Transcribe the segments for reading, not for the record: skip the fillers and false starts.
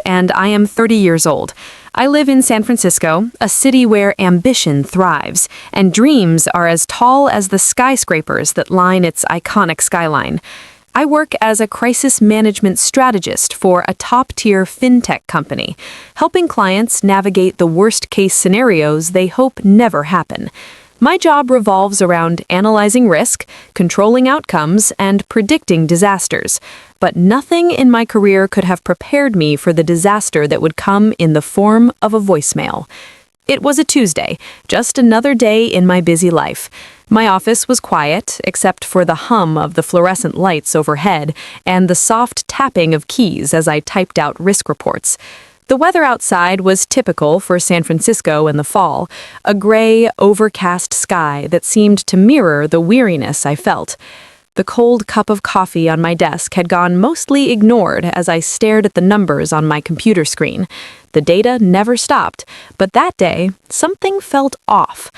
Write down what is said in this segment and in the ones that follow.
and I am 30 years old. I live in San Francisco, a city where ambition thrives, and dreams are as tall as the skyscrapers that line its iconic skyline. I work as a crisis management strategist for a top-tier fintech company, helping clients navigate the worst-case scenarios they hope never happen. My job revolves around analyzing risk, controlling outcomes, and predicting disasters. But nothing in my career could have prepared me for the disaster that would come in the form of a voicemail. It was a Tuesday, just another day in my busy life. My office was quiet, except for the hum of the fluorescent lights overhead and the soft tapping of keys as I typed out risk reports. The weather outside was typical for San Francisco in the fall, a gray, overcast sky that seemed to mirror the weariness I felt. The cold cup of coffee on my desk had gone mostly ignored as I stared at the numbers on my computer screen. The data never stopped, but that day, something felt off.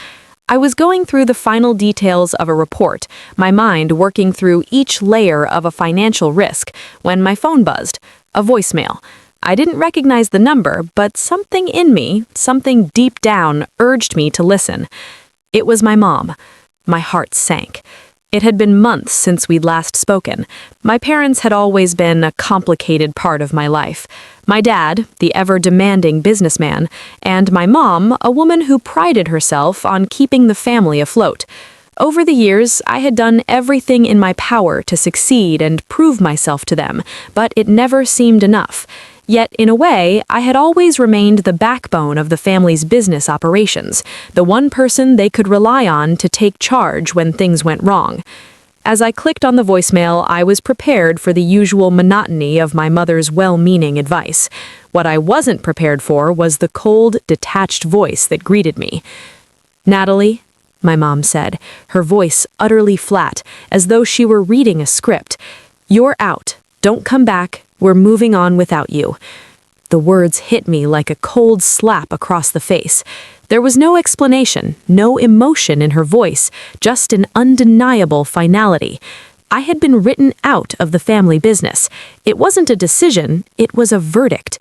I was going through the final details of a report, my mind working through each layer of a financial risk, when my phone buzzed. A voicemail. I didn't recognize the number, but something in me, something deep down, urged me to listen. It was my mom. My heart sank. It had been months since we'd last spoken. My parents had always been a complicated part of my life. My dad, the ever-demanding businessman, and my mom, a woman who prided herself on keeping the family afloat. Over the years, I had done everything in my power to succeed and prove myself to them, but it never seemed enough. Yet, in a way, I had always remained the backbone of the family's business operations, the one person they could rely on to take charge when things went wrong. As I clicked on the voicemail, I was prepared for the usual monotony of my mother's well-meaning advice. What I wasn't prepared for was the cold, detached voice that greeted me. "Natalie," my mom said, her voice utterly flat, as though she were reading a script. "You're out. Don't come back. We're moving on without you." The words hit me like a cold slap across the face. There was no explanation, no emotion in her voice, just an undeniable finality. I had been written out of the family business. It wasn't a decision, it was a verdict.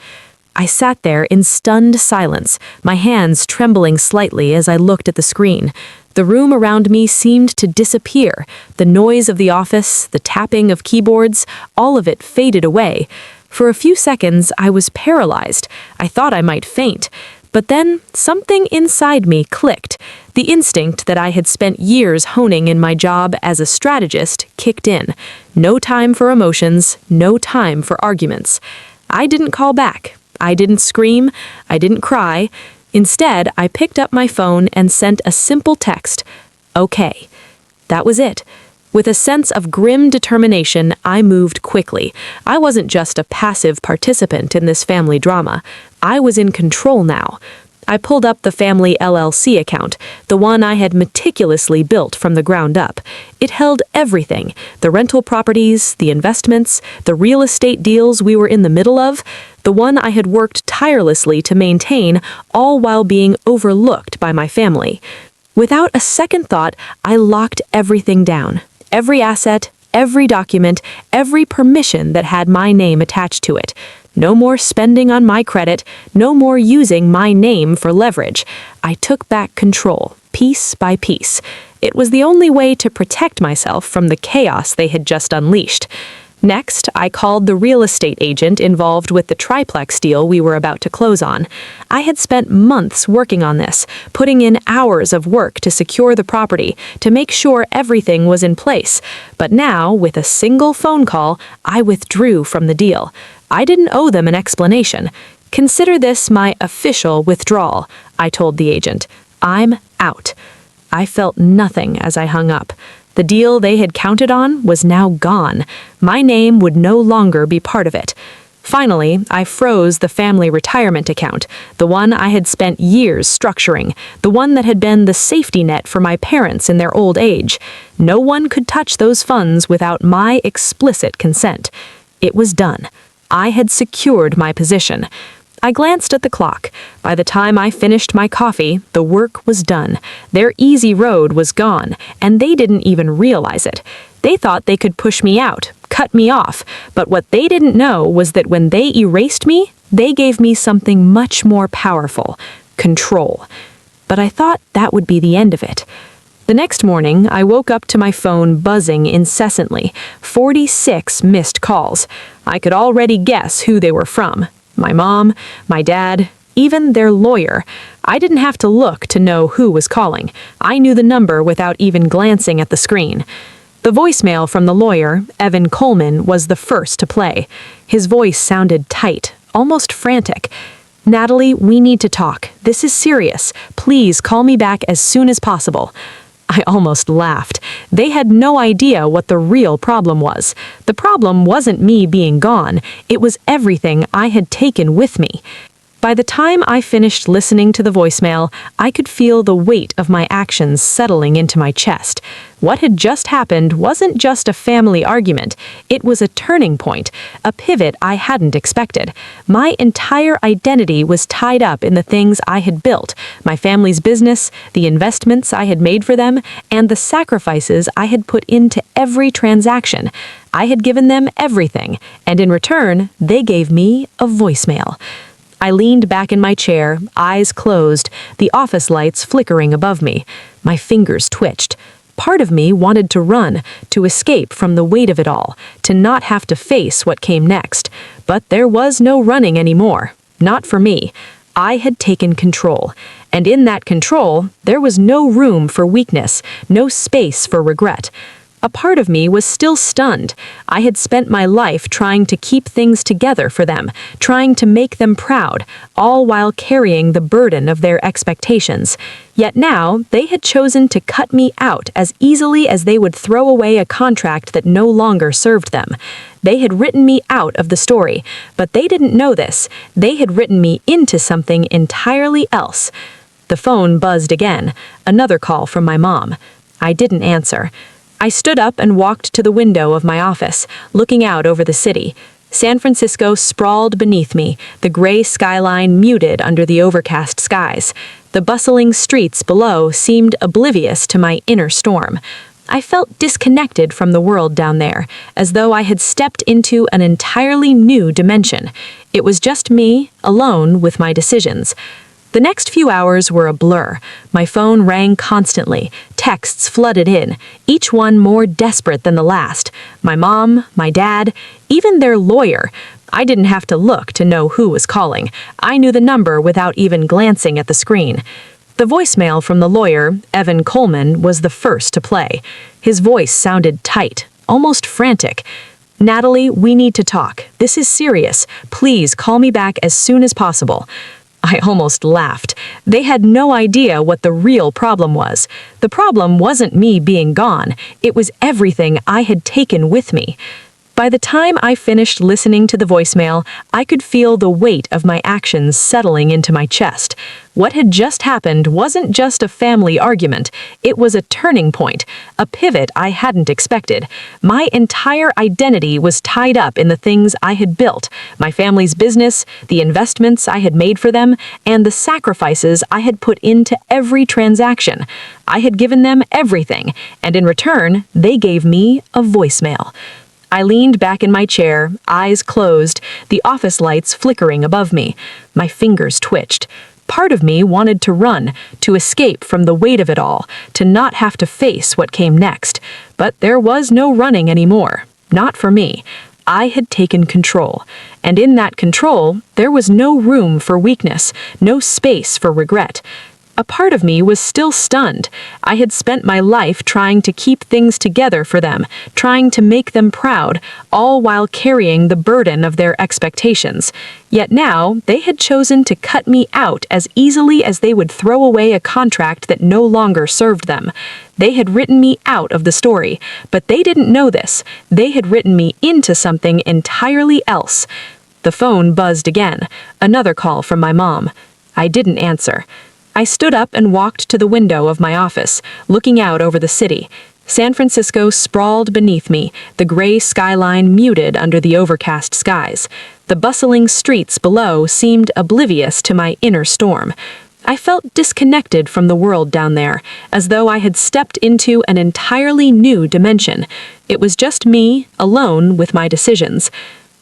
I sat there in stunned silence, my hands trembling slightly as I looked at the screen. The room around me seemed to disappear. The noise of the office, the tapping of keyboards, all of it faded away. For a few seconds, I was paralyzed. I thought I might faint. But then, something inside me clicked. The instinct that I had spent years honing in my job as a strategist kicked in. No time for emotions, no time for arguments. I didn't call back. I didn't scream. I didn't cry. Instead, I picked up my phone and sent a simple text, "Okay." That was it. With a sense of grim determination, I moved quickly. I wasn't just a passive participant in this family drama. I was in control now. I pulled up the family LLC account, the one I had meticulously built from the ground up. It held everything: the rental properties, the investments, the real estate deals we were in the middle of, the one I had worked tirelessly to maintain, all while being overlooked by my family. Without a second thought, I locked everything down. Every asset, every document, every permission that had my name attached to it. No more spending on my credit, no more using my name for leverage. I took back control, piece by piece. It was the only way to protect myself from the chaos they had just unleashed. Next, I called the real estate agent involved with the triplex deal we were about to close on. I had spent months working on this, putting in hours of work to secure the property, to make sure everything was in place. But now, with a single phone call, I withdrew from the deal. I didn't owe them an explanation. "Consider this my official withdrawal," I told the agent. "I'm out." I felt nothing as I hung up. The deal they had counted on was now gone. My name would no longer be part of it. Finally, I froze the family retirement account, the one I had spent years structuring, the one that had been the safety net for my parents in their old age. No one could touch those funds without my explicit consent. It was done. I had secured my position. I glanced at the clock. By the time I finished my coffee, the work was done. Their easy road was gone, and they didn't even realize it. They thought they could push me out, cut me off, but what they didn't know was that when they erased me, they gave me something much more powerful: control. But I thought that would be the end of it. The next morning, I woke up to my phone buzzing incessantly, 46 missed calls. I could already guess who they were from. My mom, my dad, even their lawyer. I didn't have to look to know who was calling. I knew the number without even glancing at the screen. The voicemail from the lawyer, Evan Coleman, was the first to play. His voice sounded tight, almost frantic. "Natalie, we need to talk. This is serious. Please call me back as soon as possible." I almost laughed. They had no idea what the real problem was. The problem wasn't me being gone. It was everything I had taken with me. By the time I finished listening to the voicemail, I could feel the weight of my actions settling into my chest. What had just happened wasn't just a family argument. It was a turning point, a pivot I hadn't expected. My entire identity was tied up in the things I had built: my family's business, the investments I had made for them, and the sacrifices I had put into every transaction. I had given them everything, and in return, they gave me a voicemail. I leaned back in my chair, eyes closed, the office lights flickering above me. My fingers twitched. Part of me wanted to run, to escape from the weight of it all, to not have to face what came next. But there was no running anymore. Not for me. I had taken control. And in that control, there was no room for weakness, no space for regret. A part of me was still stunned. I had spent my life trying to keep things together for them, trying to make them proud, all while carrying the burden of their expectations. Yet now, they had chosen to cut me out as easily as they would throw away a contract that no longer served them. They had written me out of the story, but they didn't know this. They had written me into something entirely else. The phone buzzed again, another call from my mom. I didn't answer. I stood up and walked to the window of my office, looking out over the city. San Francisco sprawled beneath me, the gray skyline muted under the overcast skies. The bustling streets below seemed oblivious to my inner storm. I felt disconnected from the world down there, as though I had stepped into an entirely new dimension. It was just me, alone with my decisions. The next few hours were a blur. My phone rang constantly. Texts flooded in, each one more desperate than the last. My mom, my dad, even their lawyer. I didn't have to look to know who was calling. I knew the number without even glancing at the screen. The voicemail from the lawyer, Evan Coleman, was the first to play. His voice sounded tight, almost frantic. "Natalie, we need to talk. This is serious. Please call me back as soon as possible." I almost laughed. They had no idea what the real problem was. The problem wasn't me being gone. It was everything I had taken with me. By the time I finished listening to the voicemail, I could feel the weight of my actions settling into my chest. What had just happened wasn't just a family argument. It was a turning point, a pivot I hadn't expected. My entire identity was tied up in the things I had built: my family's business, the investments I had made for them, and the sacrifices I had put into every transaction. I had given them everything, and in return, they gave me a voicemail. I leaned back in my chair, eyes closed, the office lights flickering above me. My fingers twitched. Part of me wanted to run, to escape from the weight of it all, to not have to face what came next. But there was no running anymore. Not for me. I had taken control. And in that control, there was no room for weakness, no space for regret. A part of me was still stunned. I had spent my life trying to keep things together for them, trying to make them proud, all while carrying the burden of their expectations. Yet now, they had chosen to cut me out as easily as they would throw away a contract that no longer served them. They had written me out of the story, but they didn't know this. They had written me into something entirely else. The phone buzzed again, another call from my mom. I didn't answer. I stood up and walked to the window of my office, looking out over the city. San Francisco sprawled beneath me, the gray skyline muted under the overcast skies. The bustling streets below seemed oblivious to my inner storm. I felt disconnected from the world down there, as though I had stepped into an entirely new dimension. It was just me, alone with my decisions.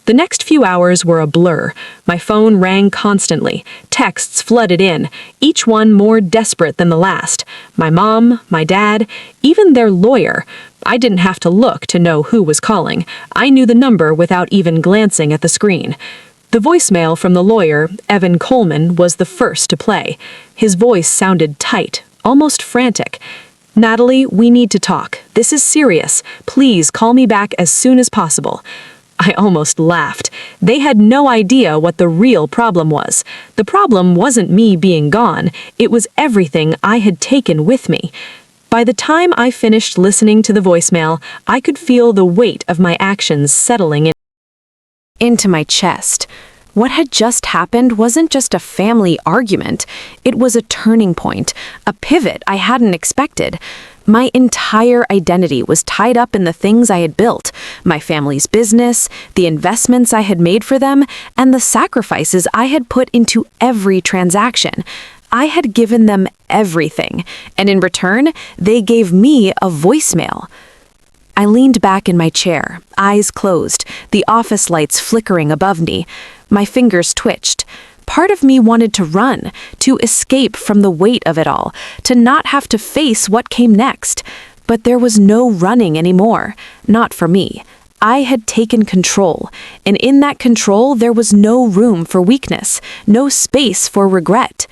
The next few hours were a blur. My phone rang constantly. Texts flooded in, each one more desperate than the last. My mom, my dad, even their lawyer. I didn't have to look to know who was calling. I knew the number without even glancing at the screen. The voicemail from the lawyer, Evan Coleman, was the first to play. His voice sounded tight, almost frantic. "Natalie, we need to talk. This is serious. Please call me back as soon as possible." I almost laughed. They had no idea what the real problem was. The problem wasn't me being gone. It was everything I had taken with me. By the time I finished listening to the voicemail, I could feel the weight of my actions settling into my chest. What had just happened wasn't just a family argument. It was a turning point, a pivot I hadn't expected. My entire identity was tied up in the things I had built, my family's business, the investments I had made for them, and the sacrifices I had put into every transaction. I had given them everything, and in return, they gave me a voicemail. I leaned back in my chair, eyes closed, the office lights flickering above me. My fingers twitched. Part of me wanted to run, to escape from the weight of it all, to not have to face what came next. But there was no running anymore, not for me. I had taken control, and in that control there was no room for weakness, no space for regret.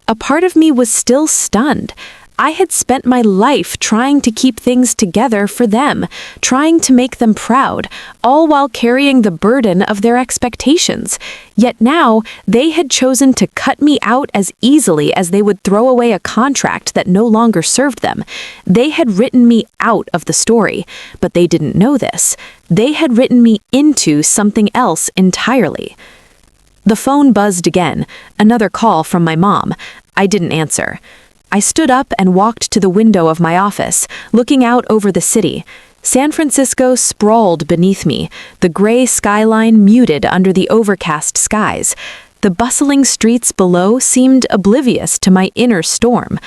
A part of me was still stunned. I had spent my life trying to keep things together for them, trying to make them proud, all while carrying the burden of their expectations. Yet now, they had chosen to cut me out as easily as they would throw away a contract that no longer served them. They had written me out of the story, but they didn't know this. They had written me into something else entirely. The phone buzzed again, another call from my mom. I didn't answer. I stood up and walked to the window of my office, looking out over the city. San Francisco sprawled beneath me, the gray skyline muted under the overcast skies. The bustling streets below seemed oblivious to my inner storm.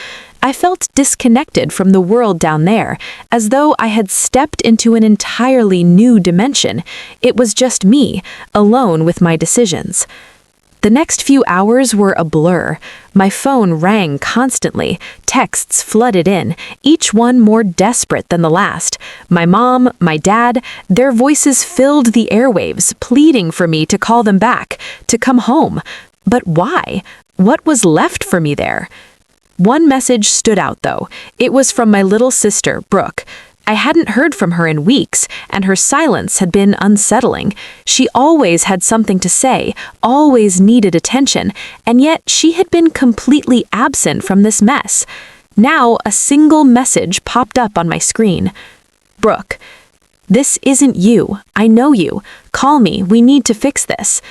I felt disconnected from the world down there, as though I had stepped into an entirely new dimension. It was just me, alone with my decisions. The next few hours were a blur. My phone rang constantly. Texts flooded in, each one more desperate than the last. My mom, my dad, their voices filled the airwaves, pleading for me to call them back, to come home. But why? What was left for me there? One message stood out, though. It was from my little sister, Brooke. I hadn't heard from her in weeks, and her silence had been unsettling. She always had something to say, always needed attention, and yet she had been completely absent from this mess. Now, a single message popped up on my screen. "Brooke, this isn't you. I know you. Call me. We need to fix this."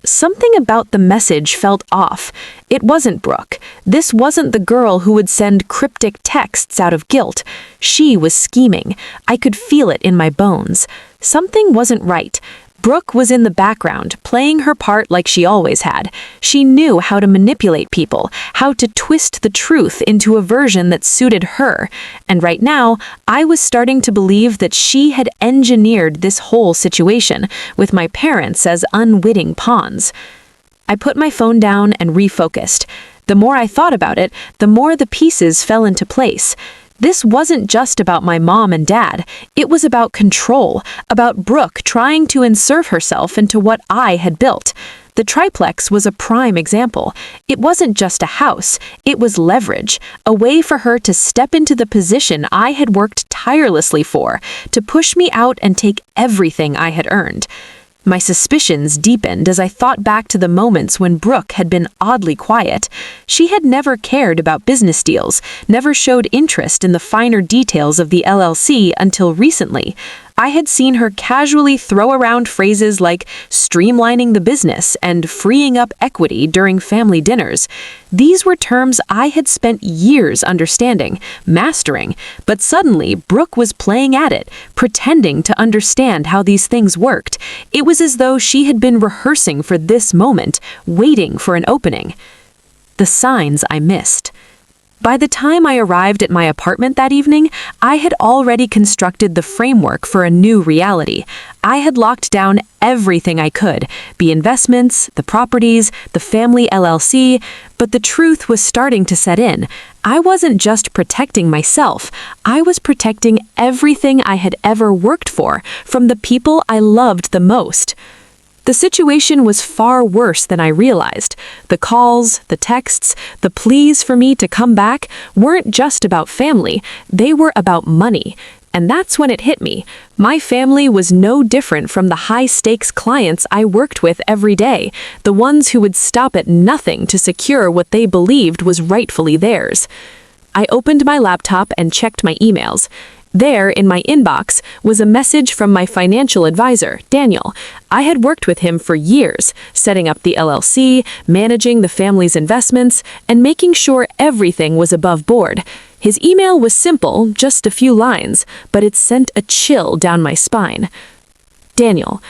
Something about the message felt off. It wasn't Brooke. This wasn't the girl who would send cryptic texts out of guilt. She was scheming. I could feel it in my bones. Something wasn't right. Brooke was in the background, playing her part like she always had. She knew how to manipulate people, how to twist the truth into a version that suited her. And right now, I was starting to believe that she had engineered this whole situation, with my parents as unwitting pawns. I put my phone down and refocused. The more I thought about it, the more the pieces fell into place. This wasn't just about my mom and dad. It was about control, about Brooke trying to insert herself into what I had built. The triplex was a prime example. It wasn't just a house. It was leverage, a way for her to step into the position I had worked tirelessly for, to push me out and take everything I had earned. My suspicions deepened as I thought back to the moments when Brooke had been oddly quiet. She had never cared about business deals, never showed interest in the finer details of the LLC until recently. I had seen her casually throw around phrases like streamlining the business and freeing up equity during family dinners. These were terms I had spent years understanding, mastering, but suddenly Brooke was playing at it, pretending to understand how these things worked. It was as though she had been rehearsing for this moment, waiting for an opening. The signs I missed. By the time I arrived at my apartment that evening, I had already constructed the framework for a new reality. I had locked down everything I could, the investments, the properties, the family LLC, but the truth was starting to set in. I wasn't just protecting myself, I was protecting everything I had ever worked for, from the people I loved the most. The situation was far worse than I realized. The calls, the texts, the pleas for me to come back weren't just about family, they were about money. And that's when it hit me. My family was no different from the high-stakes clients I worked with every day, the ones who would stop at nothing to secure what they believed was rightfully theirs. I opened my laptop and checked my emails. There, in my inbox, was a message from my financial advisor, Daniel. I had worked with him for years, setting up the LLC, managing the family's investments, and making sure everything was above board. His email was simple, just a few lines, but it sent a chill down my spine. Daniel,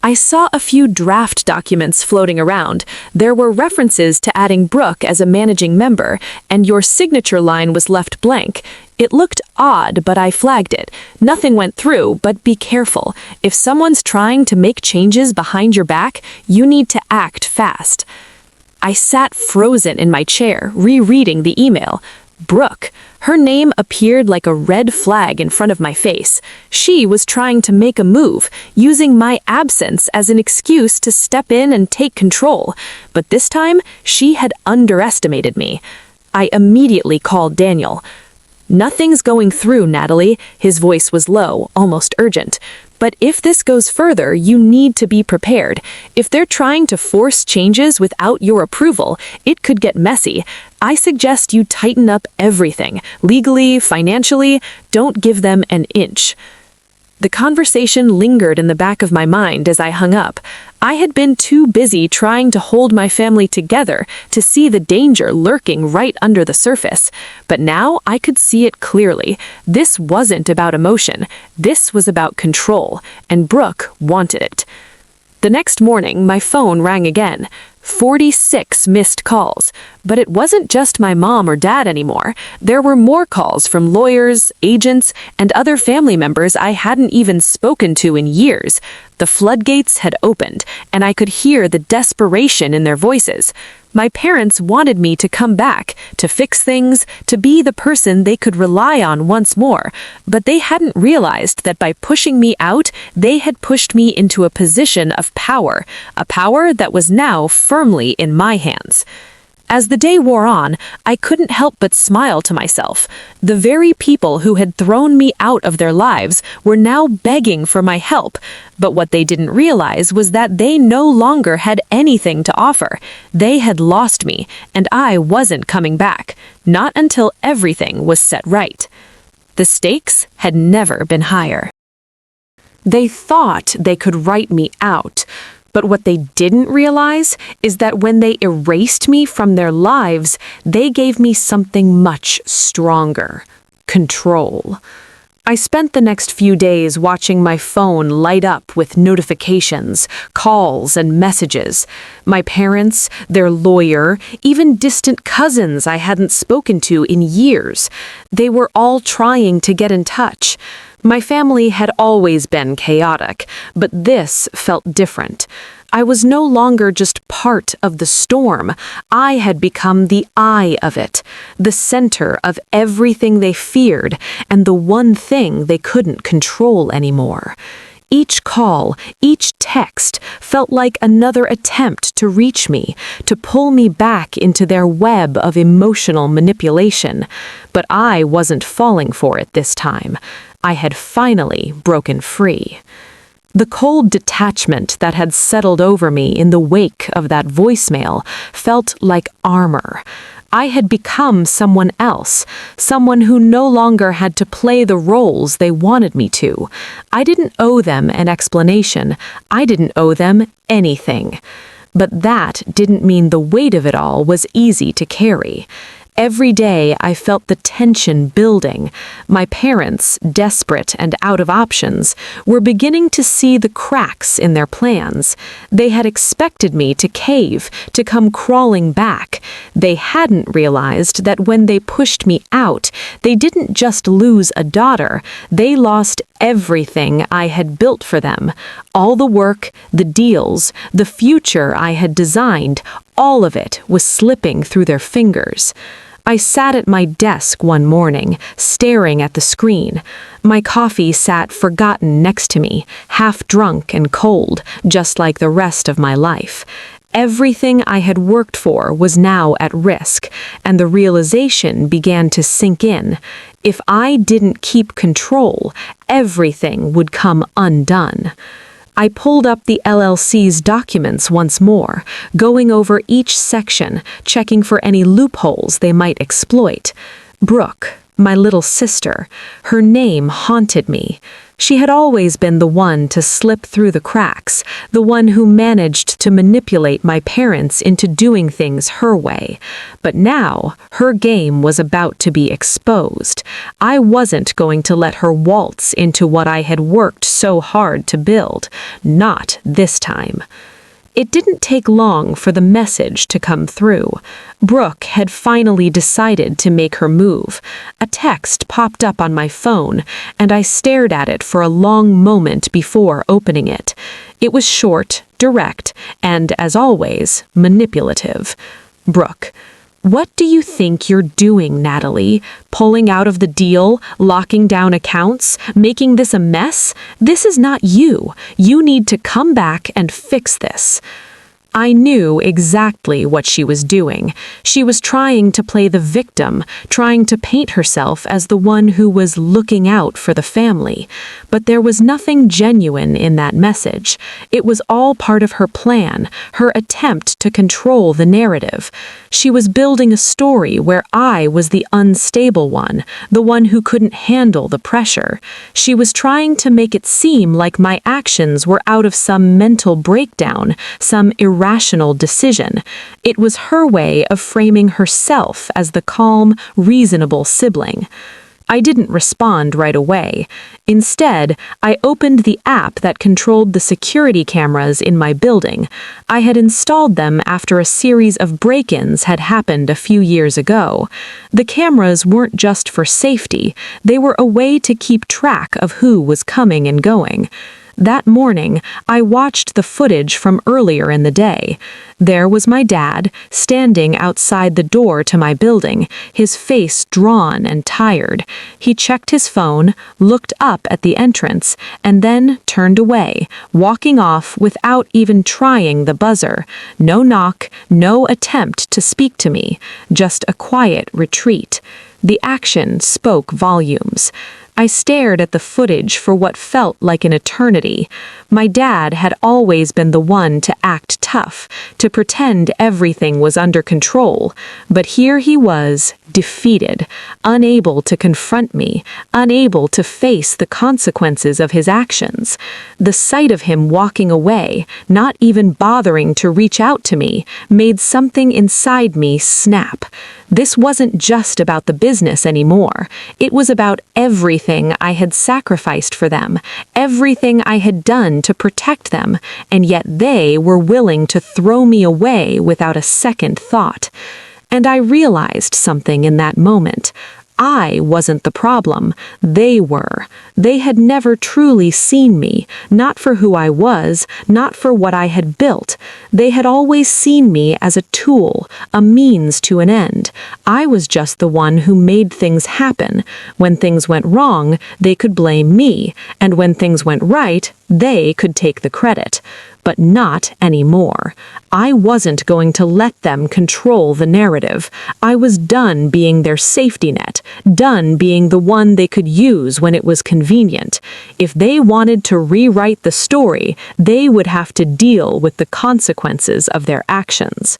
I saw a few draft documents floating around. There were references to adding Brooke as a managing member, and your signature line was left blank. It looked odd, but I flagged it. Nothing went through, but be careful. If someone's trying to make changes behind your back, you need to act fast. I sat frozen in my chair, rereading the email. Brooke. Her name appeared like a red flag in front of my face. She was trying to make a move, using my absence as an excuse to step in and take control. But this time, she had underestimated me. I immediately called Daniel. Nothing's going through, Natalie. His voice was low, almost urgent. But if this goes further, you need to be prepared. If they're trying to force changes without your approval, it could get messy. I suggest you tighten up everything. Legally, financially, don't give them an inch. The conversation lingered in the back of my mind as I hung up. I had been too busy trying to hold my family together to see the danger lurking right under the surface. But now I could see it clearly. This wasn't about emotion. This was about control, and Brooke wanted it. The next morning, my phone rang again. 46 missed calls. But it wasn't just my mom or dad anymore. There were more calls from lawyers, agents, and other family members I hadn't even spoken to in years. The floodgates had opened, and I could hear the desperation in their voices. My parents wanted me to come back, to fix things, to be the person they could rely on once more, but they hadn't realized that by pushing me out, they had pushed me into a position of power, a power that was now firmly in my hands. As the day wore on, I couldn't help but smile to myself. The very people who had thrown me out of their lives were now begging for my help, but what they didn't realize was that they no longer had anything to offer. They had lost me, and I wasn't coming back, not until everything was set right. The stakes had never been higher. They thought they could write me out, but what they didn't realize is that when they erased me from their lives, they gave me something much stronger: control. I spent the next few days watching my phone light up with notifications, calls, and messages. My parents, their lawyer, even distant cousins I hadn't spoken to in years. They were all trying to get in touch. My family had always been chaotic, but this felt different. I was no longer just part of the storm. I had become the eye of it, the center of everything they feared, and the one thing they couldn't control anymore. Each call, each text felt like another attempt to reach me, to pull me back into their web of emotional manipulation. But I wasn't falling for it this time. I had finally broken free. The cold detachment that had settled over me in the wake of that voicemail felt like armor. I had become someone else, someone who no longer had to play the roles they wanted me to. I didn't owe them an explanation. I didn't owe them anything. But that didn't mean the weight of it all was easy to carry. Every day I felt the tension building. My parents, desperate and out of options, were beginning to see the cracks in their plans. They had expected me to cave, to come crawling back. They hadn't realized that when they pushed me out, they didn't just lose a daughter, they lost everything I had built for them. All the work, the deals, the future I had designed, all of it was slipping through their fingers. I sat at my desk one morning, staring at the screen. My coffee sat forgotten next to me, half drunk and cold, just like the rest of my life. Everything I had worked for was now at risk, and the realization began to sink in. If I didn't keep control, everything would come undone. I pulled up the LLC's documents once more, going over each section, checking for any loopholes they might exploit. Brooke, my little sister, her name haunted me. She had always been the one to slip through the cracks, the one who managed to manipulate my parents into doing things her way. But now, her game was about to be exposed. I wasn't going to let her waltz into what I had worked so hard to build. Not this time. It didn't take long for the message to come through. Brooke had finally decided to make her move. A text popped up on my phone, and I stared at it for a long moment before opening it. It was short, direct, and, as always, manipulative. Brooke, what do you think you're doing, Natalie? Pulling out of the deal, locking down accounts, making this a mess? This is not you. You need to come back and fix this. I knew exactly what she was doing. She was trying to play the victim, trying to paint herself as the one who was looking out for the family. But there was nothing genuine in that message. It was all part of her plan, her attempt to control the narrative. She was building a story where I was the unstable one, the one who couldn't handle the pressure. She was trying to make it seem like my actions were out of some mental breakdown, some irrational decision. It was her way of framing herself as the calm, reasonable sibling. I didn't respond right away. Instead, I opened the app that controlled the security cameras in my building. I had installed them after a series of break-ins had happened a few years ago. The cameras weren't just for safety, they were a way to keep track of who was coming and going. That morning, I watched the footage from earlier in the day. There was my dad, standing outside the door to my building, his face drawn and tired. He checked his phone, looked up at the entrance, and then turned away, walking off without even trying the buzzer. No knock, no attempt to speak to me, just a quiet retreat. The action spoke volumes. I stared at the footage for what felt like an eternity. My dad had always been the one to act tough, to pretend everything was under control, but here he was, defeated, unable to confront me, unable to face the consequences of his actions. The sight of him walking away, not even bothering to reach out to me, made something inside me snap. This wasn't just about the business anymore. It was about everything I had sacrificed for them, everything I had done to protect them, and yet they were willing to throw me away without a second thought. And I realized something in that moment. I wasn't the problem. They were. They had never truly seen me, not for who I was, not for what I had built. They had always seen me as a tool, a means to an end. I was just the one who made things happen. When things went wrong, they could blame me, and when things went right, they could take the credit. But not anymore. I wasn't going to let them control the narrative. I was done being their safety net, done being the one they could use when it was convenient. If they wanted to rewrite the story, they would have to deal with the consequences of their actions.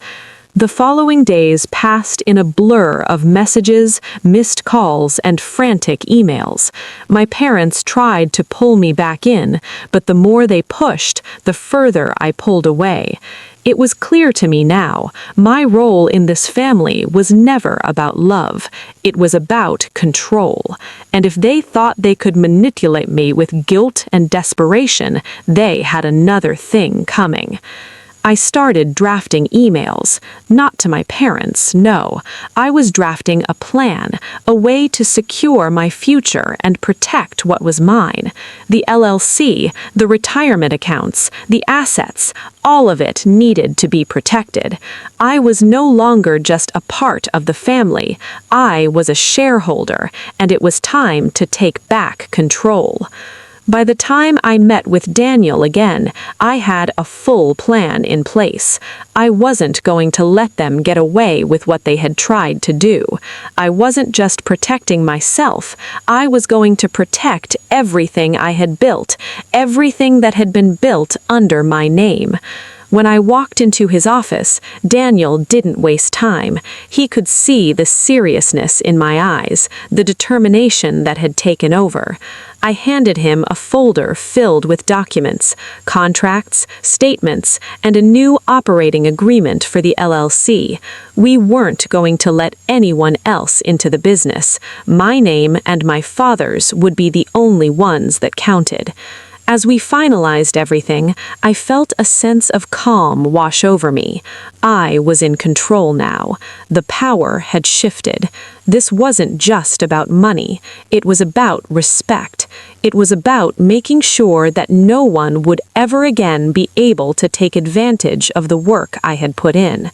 The following days passed in a blur of messages, missed calls, and frantic emails. My parents tried to pull me back in, but the more they pushed, the further I pulled away. It was clear to me now, my role in this family was never about love. It was about control. And if they thought they could manipulate me with guilt and desperation, they had another thing coming. I started drafting emails. Not to my parents, no. I was drafting a plan, a way to secure my future and protect what was mine. The LLC, the retirement accounts, the assets, all of it needed to be protected. I was no longer just a part of the family. I was a shareholder, and it was time to take back control. By the time I met with Daniel again, I had a full plan in place. I wasn't going to let them get away with what they had tried to do. I wasn't just protecting myself. I was going to protect everything I had built, everything that had been built under my name. When I walked into his office, Daniel didn't waste time. He could see the seriousness in my eyes, the determination that had taken over. I handed him a folder filled with documents, contracts, statements, and a new operating agreement for the LLC. We weren't going to let anyone else into the business. My name and my father's would be the only ones that counted. As we finalized everything, I felt a sense of calm wash over me. I was in control now. The power had shifted. This wasn't just about money. It was about respect. It was about making sure that no one would ever again be able to take advantage of the work I had put in.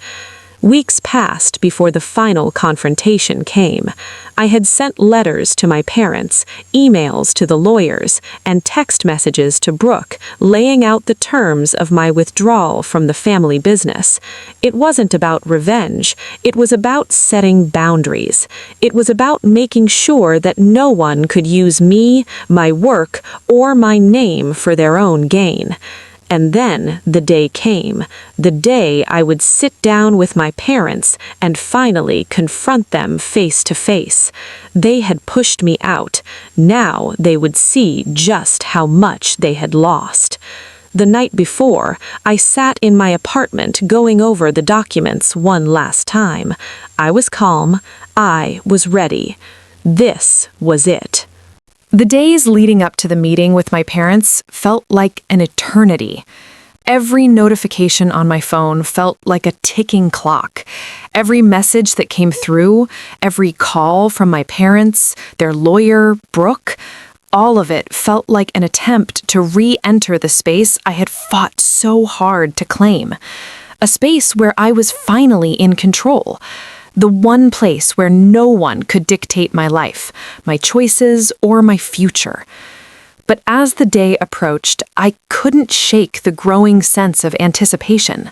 Weeks passed before the final confrontation came. I had sent letters to my parents, emails to the lawyers, and text messages to Brooke, laying out the terms of my withdrawal from the family business. It wasn't about revenge. It was about setting boundaries. It was about making sure that no one could use me, my work, or my name for their own gain. And then the day came, the day I would sit down with my parents and finally confront them face to face. They had pushed me out. Now they would see just how much they had lost. The night before, I sat in my apartment going over the documents one last time. I was calm. I was ready. This was it. The days leading up to the meeting with my parents felt like an eternity. Every notification on my phone felt like a ticking clock. Every message that came through, every call from my parents, their lawyer, Brooke, all of it felt like an attempt to re-enter the space I had fought so hard to claim. A space where I was finally in control. The one place where no one could dictate my life, my choices, or my future. But as the day approached, I couldn't shake the growing sense of anticipation.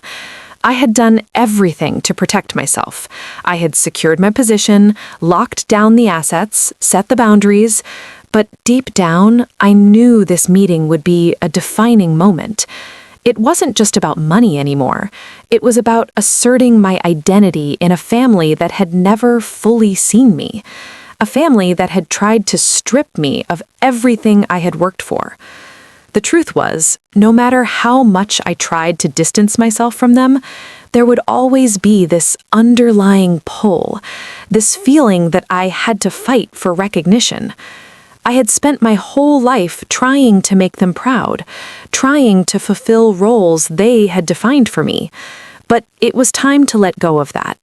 I had done everything to protect myself. I had secured my position, locked down the assets, set the boundaries, but deep down, I knew this meeting would be a defining moment. It wasn't just about money anymore. It was about asserting my identity in a family that had never fully seen me. A family that had tried to strip me of everything I had worked for. The truth was, no matter how much I tried to distance myself from them, there would always be this underlying pull, this feeling that I had to fight for recognition. I had spent my whole life trying to make them proud, trying to fulfill roles they had defined for me. But it was time to let go of that.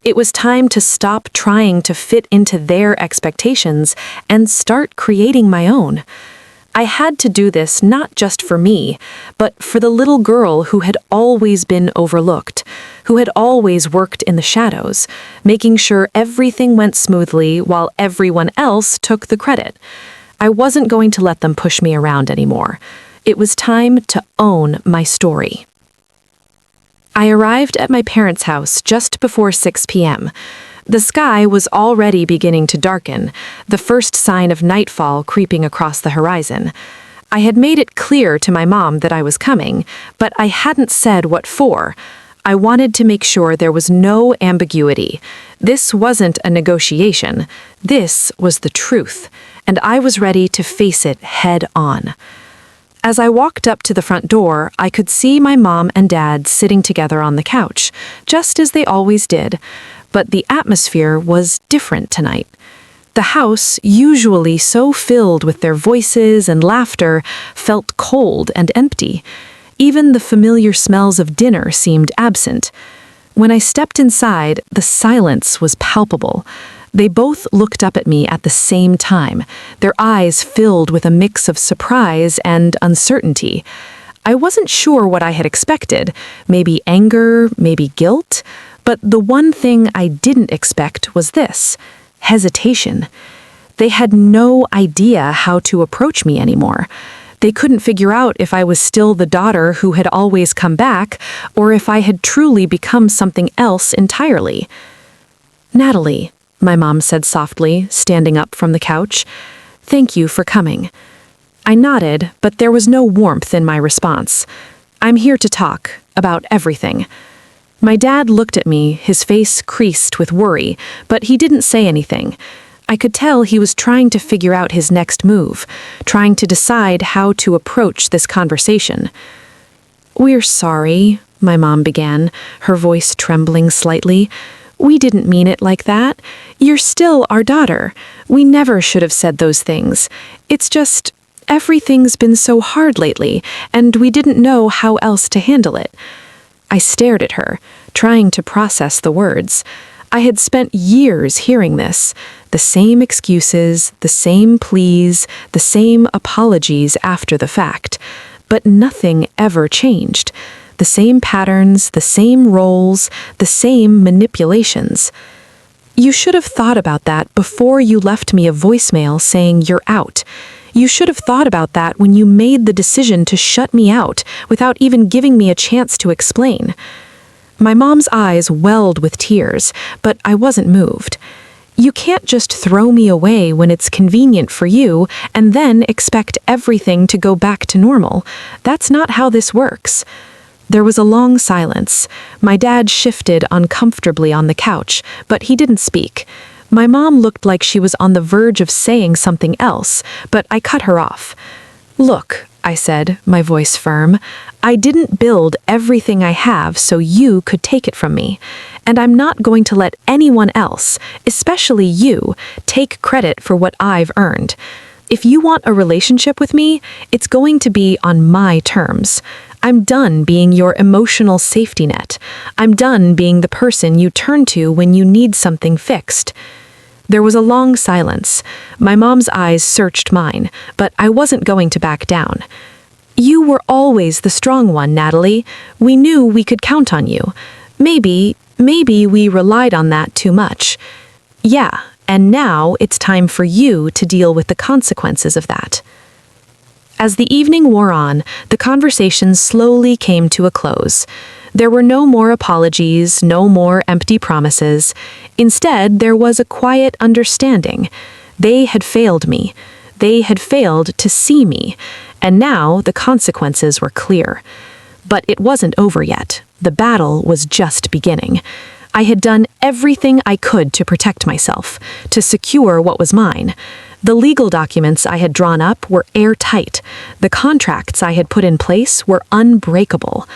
It was time to stop trying to fit into their expectations and start creating my own. I had to do this not just for me, but for the little girl who had always been overlooked, who had always worked in the shadows, making sure everything went smoothly while everyone else took the credit. I wasn't going to let them push me around anymore. It was time to own my story. I arrived at my parents' house just before 6 p.m. The sky was already beginning to darken, the first sign of nightfall creeping across the horizon. I had made it clear to my mom that I was coming, but I hadn't said what for. I wanted to make sure there was no ambiguity. This wasn't a negotiation. This was the truth, and I was ready to face it head on. As I walked up to the front door, I could see my mom and dad sitting together on the couch, just as they always did. But the atmosphere was different tonight. The house, usually so filled with their voices and laughter, felt cold and empty. Even the familiar smells of dinner seemed absent. When I stepped inside, the silence was palpable. They both looked up at me at the same time, their eyes filled with a mix of surprise and uncertainty. I wasn't sure what I had expected, maybe anger, maybe guilt, but the one thing I didn't expect was this: hesitation. They had no idea how to approach me anymore. They couldn't figure out if I was still the daughter who had always come back, or if I had truly become something else entirely. "Natalie," my mom said softly, standing up from the couch, "thank you for coming." I nodded, but there was no warmth in my response. "I'm here to talk about everything." My dad looked at me, his face creased with worry, but he didn't say anything. I could tell he was trying to figure out his next move, trying to decide how to approach this conversation. "We're sorry," my mom began, her voice trembling slightly. "We didn't mean it like that. You're still our daughter. We never should have said those things. It's just, everything's been so hard lately, and we didn't know how else to handle it." I stared at her, trying to process the words. I had spent years hearing this, the same excuses, the same pleas, the same apologies after the fact. But nothing ever changed. The same patterns, the same roles, the same manipulations. "You should have thought about that before you left me a voicemail saying you're out. You should have thought about that when you made the decision to shut me out without even giving me a chance to explain." My mom's eyes welled with tears, but I wasn't moved. "You can't just throw me away when it's convenient for you and then expect everything to go back to normal. That's not how this works." There was a long silence. My dad shifted uncomfortably on the couch, but he didn't speak. My mom looked like she was on the verge of saying something else, but I cut her off. "Look," I said, my voice firm, "I didn't build everything I have so you could take it from me. And I'm not going to let anyone else, especially you, take credit for what I've earned. If you want a relationship with me, it's going to be on my terms. I'm done being your emotional safety net. I'm done being the person you turn to when you need something fixed." There was a long silence. My mom's eyes searched mine, but I wasn't going to back down. "You were always the strong one, Natalie. We knew we could count on you. Maybe we relied on that too much. Yeah, and now it's time for you to deal with the consequences of that." As the evening wore on, the conversation slowly came to a close. There were no more apologies, no more empty promises. Instead, there was a quiet understanding. They had failed me. They had failed to see me. And now the consequences were clear. But it wasn't over yet. The battle was just beginning. I had done everything I could to protect myself, to secure what was mine. The legal documents I had drawn up were airtight. The contracts I had put in place were unbreakable.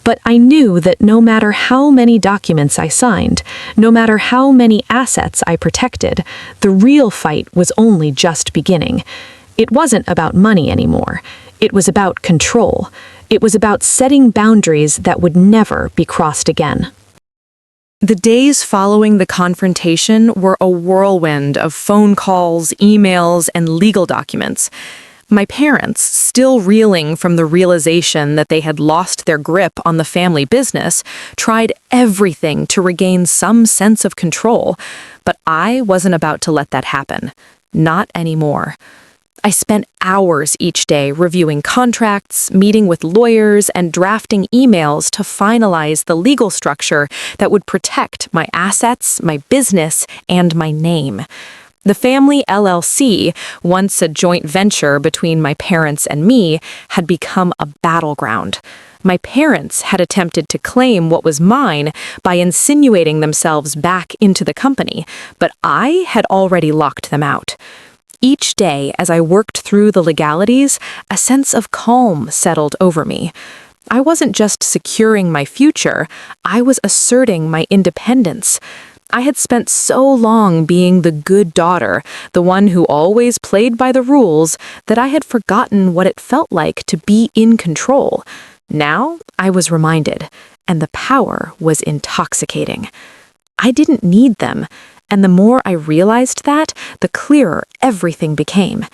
But I knew that no matter how many documents I signed, no matter how many assets I protected, the real fight was only just beginning. It wasn't about money anymore. It was about control. It was about setting boundaries that would never be crossed again. The days following the confrontation were a whirlwind of phone calls, emails, and legal documents. My parents, still reeling from the realization that they had lost their grip on the family business, tried everything to regain some sense of control, but I wasn't about to let that happen. Not anymore. I spent hours each day reviewing contracts, meeting with lawyers, and drafting emails to finalize the legal structure that would protect my assets, my business, and my name. The family LLC, once a joint venture between my parents and me, had become a battleground. My parents had attempted to claim what was mine by insinuating themselves back into the company, but I had already locked them out. Each day, as I worked through the legalities, a sense of calm settled over me. I wasn't just securing my future, I was asserting my independence. I had spent so long being the good daughter, the one who always played by the rules, that I had forgotten what it felt like to be in control. Now I was reminded, and the power was intoxicating. I didn't need them, and the more I realized that, the clearer everything became.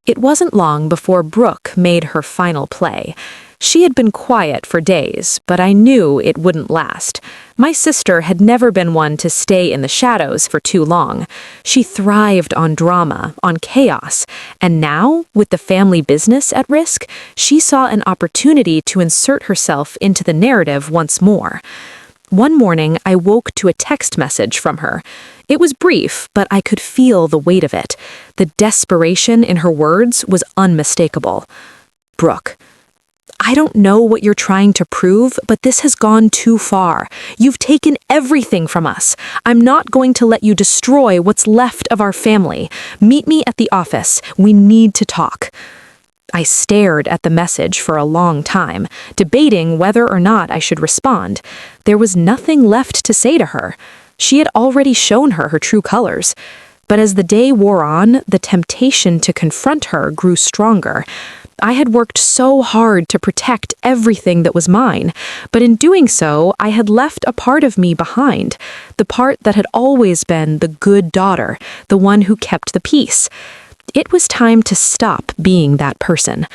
It wasn't long before Brooke made her final play. She had been quiet for days, but I knew it wouldn't last. My sister had never been one to stay in the shadows for too long. She thrived on drama, on chaos, and now, with the family business at risk, she saw an opportunity to insert herself into the narrative once more. One morning, I woke to a text message from her. It was brief, but I could feel the weight of it. The desperation in her words was unmistakable. Brooke, I don't know what you're trying to prove, but this has gone too far. You've taken everything from us. I'm not going to let you destroy what's left of our family. Meet me at the office. We need to talk. I stared at the message for a long time, debating whether or not I should respond. There was nothing left to say to her. She had already shown her true colors. But as the day wore on, the temptation to confront her grew stronger. I had worked so hard to protect everything that was mine, but in doing so, I had left a part of me behind, the part that had always been the good daughter, the one who kept the peace. It was time to stop being that person.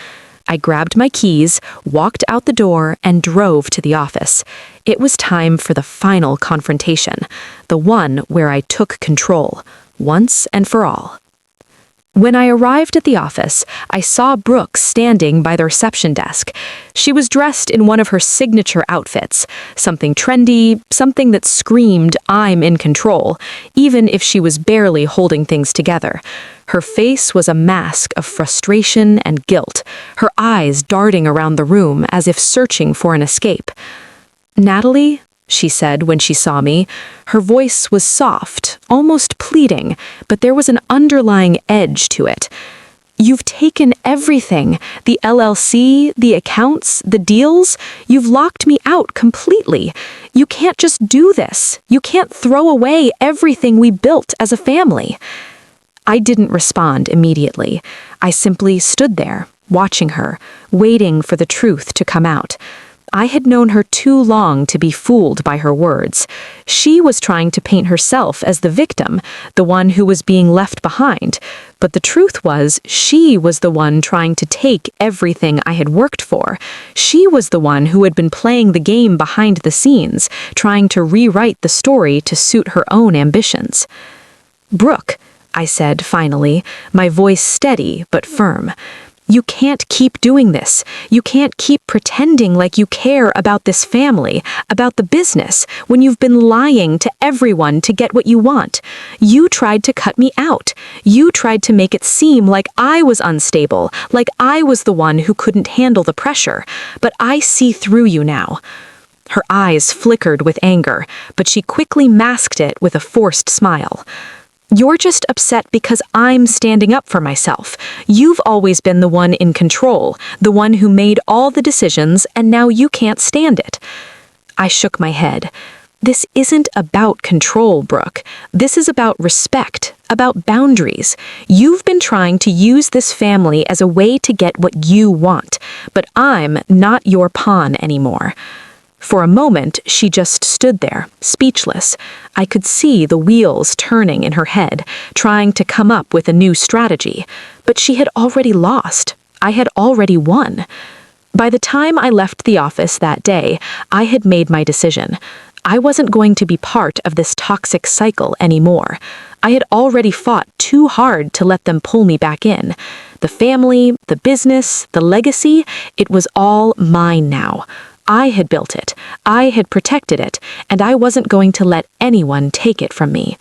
I grabbed my keys, walked out the door, and drove to the office. It was time for the final confrontation, the one where I took control, once and for all. When I arrived at the office, I saw Brooke standing by the reception desk. She was dressed in one of her signature outfits, something trendy, something that screamed, "I'm in control," even if she was barely holding things together. Her face was a mask of frustration and guilt, her eyes darting around the room as if searching for an escape. "Natalie," she said when she saw me. Her voice was soft, almost pleading, but there was an underlying edge to it. "You've taken everything, the LLC, the accounts, the deals. You've locked me out completely. You can't just do this. You can't throw away everything we built as a family." I didn't respond immediately. I simply stood there, watching her, waiting for the truth to come out. I had known her too long to be fooled by her words. She was trying to paint herself as the victim, the one who was being left behind. But the truth was, she was the one trying to take everything I had worked for. She was the one who had been playing the game behind the scenes, trying to rewrite the story to suit her own ambitions. "Brooke," I said finally, my voice steady but firm. "You can't keep doing this. You can't keep pretending like you care about this family, about the business, when you've been lying to everyone to get what you want. You tried to cut me out. You tried to make it seem like I was unstable, like I was the one who couldn't handle the pressure. But I see through you now." Her eyes flickered with anger, but she quickly masked it with a forced smile. "You're just upset because I'm standing up for myself. You've always been the one in control, the one who made all the decisions, and now you can't stand it." I shook my head. "This isn't about control, Brooke. This is about respect, about boundaries. You've been trying to use this family as a way to get what you want, but I'm not your pawn anymore." For a moment, she just stood there, speechless. I could see the wheels turning in her head, trying to come up with a new strategy. But she had already lost. I had already won. By the time I left the office that day, I had made my decision. I wasn't going to be part of this toxic cycle anymore. I had already fought too hard to let them pull me back in. The family, the business, the legacy, it was all mine now. I had built it, I had protected it, and I wasn't going to let anyone take it from me.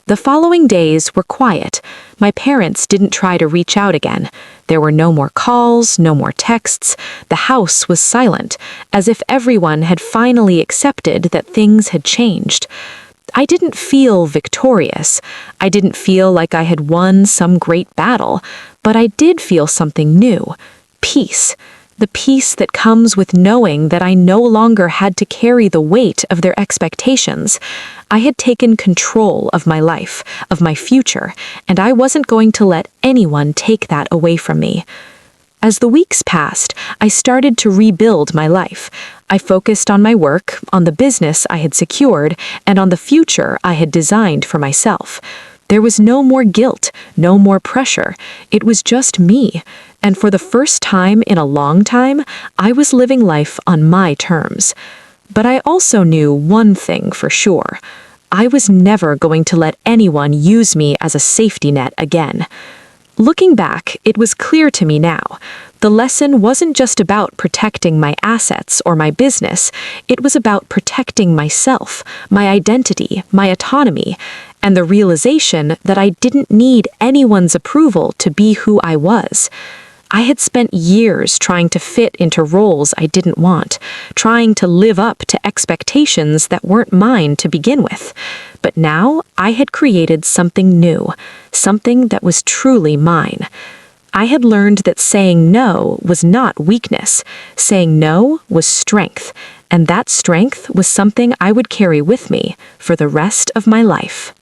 The following days were quiet. My parents didn't try to reach out again. There were no more calls, no more texts. The house was silent, as if everyone had finally accepted that things had changed. I didn't feel victorious. I didn't feel like I had won some great battle, but I did feel something new. Peace. The peace that comes with knowing that I no longer had to carry the weight of their expectations. I had taken control of my life, of my future, and I wasn't going to let anyone take that away from me. As the weeks passed, I started to rebuild my life. I focused on my work, on the business I had secured, and on the future I had designed for myself. There was no more guilt, no more pressure. It was just me. And for the first time in a long time, I was living life on my terms. But I also knew one thing for sure. I was never going to let anyone use me as a safety net again. Looking back, it was clear to me now. The lesson wasn't just about protecting my assets or my business. It was about protecting myself, my identity, my autonomy, and the realization that I didn't need anyone's approval to be who I was. I had spent years trying to fit into roles I didn't want, trying to live up to expectations that weren't mine to begin with. But now I had created something new, something that was truly mine. I had learned that saying no was not weakness. Saying no was strength, and that strength was something I would carry with me for the rest of my life.